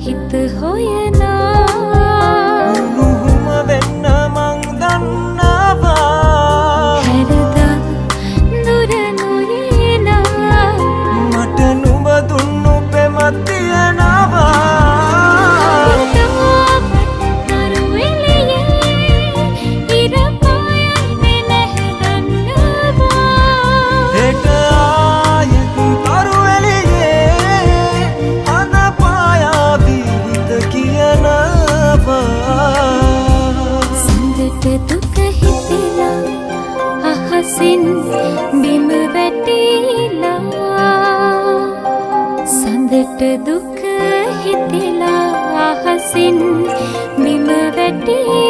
හිත හොයනා උණුහුම වෙන්න මං දන්නවා හැරදා දුර නොයනා මට නුඹ දුන්නු පෙමක් තියනවා බිම වැටිලා සඳට දුක හිතිලා අහසින් බිම වැටිලා